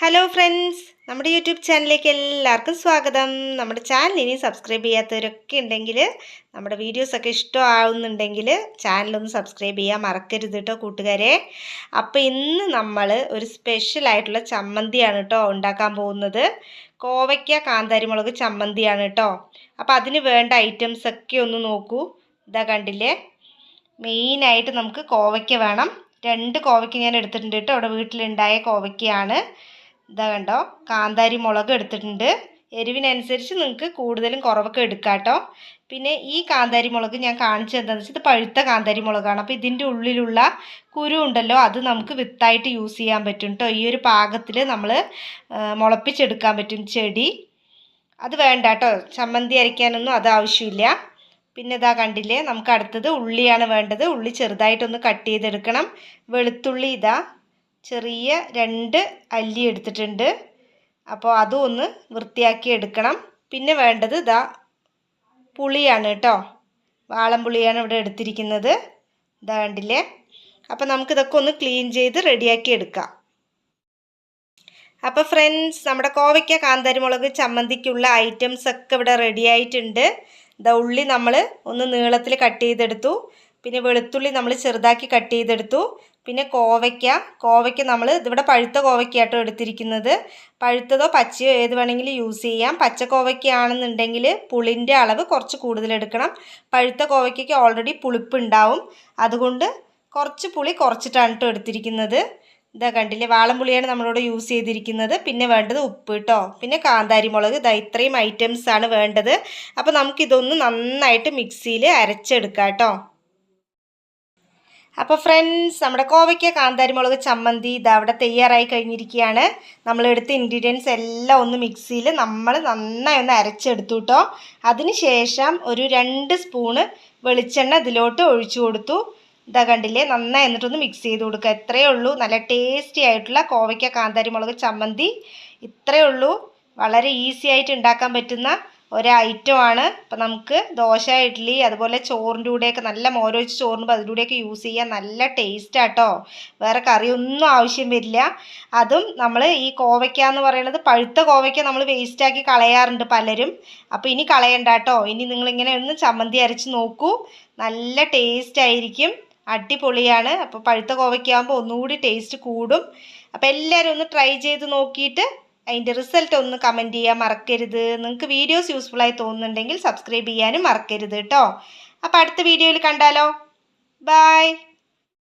Hello friends, നമ്മുടെ YouTube ചാനലിലേക്ക് എല്ലാവർക്കും സ്വാഗതം. നമ്മുടെ ചാനൽ ഇനി സബ്സ്ക്രൈബ് ചെയ്യാത്തവരൊക്കെ ഉണ്ടെങ്കിൽ, നമ്മുടെ വീഡിയോസൊക്കെ ഇഷ്ടമാവുന്നുണ്ടെങ്കിൽ ചാനലൊന്ന് സബ്സ്ക്രൈബ് ചെയ്യാൻ മറക്കരുത് കേട്ടോ കൂട്ടുകാരെ. അപ്പോൾ ഇന്ന് നമ്മൾ ഒരു സ്പെഷ്യലായിട്ടുള്ള ചമ്മന്തിയാണ് കേട്ടോ ഉണ്ടാക്കാൻ പോകുന്നത്. കോവയ്ക്ക കാന്താരിമുളക് ചമ്മന്തിയാണ് കേട്ടോ. അപ്പോൾ അതിന് വേണ്ട ഐറ്റംസൊക്കെ ഒന്ന് നോക്കൂ. ഇതാ കണ്ടില്ലേ, മെയിനായിട്ട് നമുക്ക് കോവയ്ക്ക വേണം. 2 കോവയ്ക്ക ഞാൻ എടുത്തിട്ടുണ്ട് കേട്ടോ. അവിടെ വീട്ടിലുണ്ടായ കോവയ്ക്കയാണ്. ഇതാ കണ്ടോ, കാന്താരി മുളക് എടുത്തിട്ടുണ്ട്. എരിവിനനുസരിച്ച് നിങ്ങൾക്ക് കൂടുതലും കുറവൊക്കെ എടുക്കാം കേട്ടോ. പിന്നെ ഈ കാന്താരി മുളക് ഞാൻ കാണിച്ചത് എന്താണെന്ന് വെച്ചാൽ ഇത് പഴുത്ത കാന്താരി മുളകാണ്. അപ്പോൾ ഇതിൻ്റെ ഉള്ളിലുള്ള കുരു ഉണ്ടല്ലോ, അത് നമുക്ക് വിത്തായിട്ട് യൂസ് ചെയ്യാൻ പറ്റും കേട്ടോ. ഈ ഒരു പാകത്തിൽ നമ്മൾ മുളപ്പിച്ചെടുക്കാൻ പറ്റും ചെടി. അത് വേണ്ട കേട്ടോ, ചമ്മന്തി അരയ്ക്കാനൊന്നും അത് ആവശ്യമില്ല. പിന്നെ ഇതാ കണ്ടില്ലേ, നമുക്ക് അടുത്തത് ഉള്ളിയാണ് വേണ്ടത്. ഉള്ളി ചെറുതായിട്ടൊന്ന് കട്ട് ചെയ്തെടുക്കണം. വെളുത്തുള്ളി ഇതാ ചെറിയ 2 അല്ലി എടുത്തിട്ടുണ്ട്. അപ്പോൾ അതും ഒന്ന് വൃത്തിയാക്കി എടുക്കണം. പിന്നെ വേണ്ടത് ഇതാ പുളിയാണ് കേട്ടോ. വാളംപുളിയാണ് ഇവിടെ എടുത്തിരിക്കുന്നത്. ഇതാ കണ്ടില്ലേ. അപ്പോൾ നമുക്കിതൊക്കെ ഒന്ന് ക്ലീൻ ചെയ്ത് റെഡിയാക്കി എടുക്കാം. അപ്പോൾ ഫ്രണ്ട്സ്, നമ്മുടെ കോവയ്ക്ക കാന്താരിമുളക് ചമ്മന്തിക്കുള്ള ഐറ്റംസൊക്കെ ഇവിടെ റെഡി ആയിട്ടുണ്ട്. ഇതാ ഉള്ളി നമ്മൾ ഒന്ന് നീളത്തിൽ കട്ട് ചെയ്തെടുത്തു. പിന്നെ വെളുത്തുള്ളി നമ്മൾ ചെറുതാക്കി കട്ട് ചെയ്തെടുത്തു. പിന്നെ കോവയ്ക്ക നമ്മൾ ഇതിവിടെ പഴുത്ത കോവയ്ക്കാട്ടോ എടുത്തിരിക്കുന്നത്. പഴുത്തതോ പച്ചയോ ഏത് വേണമെങ്കിലും യൂസ് ചെയ്യാം. പച്ച കോവയ്ക്കാണെന്നുണ്ടെങ്കിൽ പുളിൻ്റെ അളവ് കുറച്ച് കൂടുതൽ എടുക്കണം. പഴുത്ത കോവയ്ക്കൊക്കെ ഓൾറെഡി പുളിപ്പ് ഉണ്ടാവും. അതുകൊണ്ട് കുറച്ച് പുളി കുറച്ചിട്ടാണ് കേട്ടോ എടുത്തിരിക്കുന്നത്. ഇതാ കണ്ടില്ലേ, വാളംപുളിയാണ് നമ്മളോട് യൂസ് ചെയ്തിരിക്കുന്നത്. പിന്നെ വേണ്ടത് ഉപ്പ് കേട്ടോ. പിന്നെ കാന്താരി മുളക്. ഇതാ ഇത്രയും ഐറ്റംസാണ് വേണ്ടത്. അപ്പോൾ നമുക്കിതൊന്ന് നന്നായിട്ട് മിക്സിയിൽ അരച്ചെടുക്കാം കേട്ടോ. അപ്പോൾ ഫ്രണ്ട്സ്, നമ്മുടെ കോവയ്ക്ക കാന്താരിമുളക് ചമ്മന്തി ഇതാ അവിടെ തയ്യാറായി കഴിഞ്ഞിരിക്കുകയാണ്. നമ്മളെടുത്ത ഇൻഗ്രീഡിയൻസ് എല്ലാം ഒന്ന് മിക്സിയിൽ നമ്മൾ നന്നായി ഒന്ന് അരച്ചെടുത്തു കേട്ടോ. അതിന് ശേഷം ഒരു 2 സ്പൂണ് വെളിച്ചെണ്ണ ഇതിലോട്ട് ഒഴിച്ചു കൊടുത്തു. ഇതാ കണ്ടില്ലേ, നന്നായി എന്നിട്ടൊന്ന് മിക്സ് ചെയ്ത് കൊടുക്കുക. ഇത്രയേ ഉള്ളൂ, നല്ല ടേസ്റ്റി ആയിട്ടുള്ള കോവയ്ക്ക കാന്താരിമുളക് ചമ്മന്തി. ഇത്രയേ ഉള്ളൂ, വളരെ ഈസി ആയിട്ട് ഉണ്ടാക്കാൻ പറ്റുന്ന ഒരു ഐറ്റമാണ്. അപ്പം നമുക്ക് ദോശ, ഇഡ്ഡലി, അതുപോലെ ചോറിൻ്റെ കൂടെയൊക്കെ നല്ല മോരൊഴിച്ച് ചോറിന് അതിൻ്റെ കൂടെയൊക്കെ യൂസ് ചെയ്യാൻ നല്ല ടേസ്റ്റാട്ടോ. വേറെ കറിയൊന്നും ആവശ്യം വരില്ല. അതും നമ്മൾ ഈ കോവയ്ക്ക എന്ന് പറയുന്നത് പഴുത്ത കോവയ്ക്ക നമ്മൾ വേസ്റ്റാക്കി കളയാറുണ്ട് പലരും. അപ്പോൾ ഇനി കളയണ്ട കേട്ടോ. ഇനി നിങ്ങളിങ്ങനെ ഒന്ന് ചമ്മന്തി അരച്ച് നോക്കൂ, നല്ല ടേസ്റ്റ് ആയിരിക്കും, അടിപൊളിയാണ്. അപ്പോൾ പഴുത്ത കോവയ്ക്കാകുമ്പോൾ ഒന്നുകൂടി ടേസ്റ്റ് കൂടും. അപ്പോൾ എല്ലാവരും ഒന്ന് ട്രൈ ചെയ്ത് നോക്കിയിട്ട് അതിൻ്റെ റിസൾട്ട് ഒന്ന് കമൻറ്റ് ചെയ്യാൻ മറക്കരുത്. നിങ്ങൾക്ക് വീഡിയോസ് യൂസ്ഫുള്ളായി തോന്നുന്നുണ്ടെങ്കിൽ സബ്സ്ക്രൈബ് ചെയ്യാനും മറക്കരുത് കേട്ടോ. അപ്പോൾ അടുത്ത വീഡിയോയിൽ കണ്ടാലോ. ബൈ.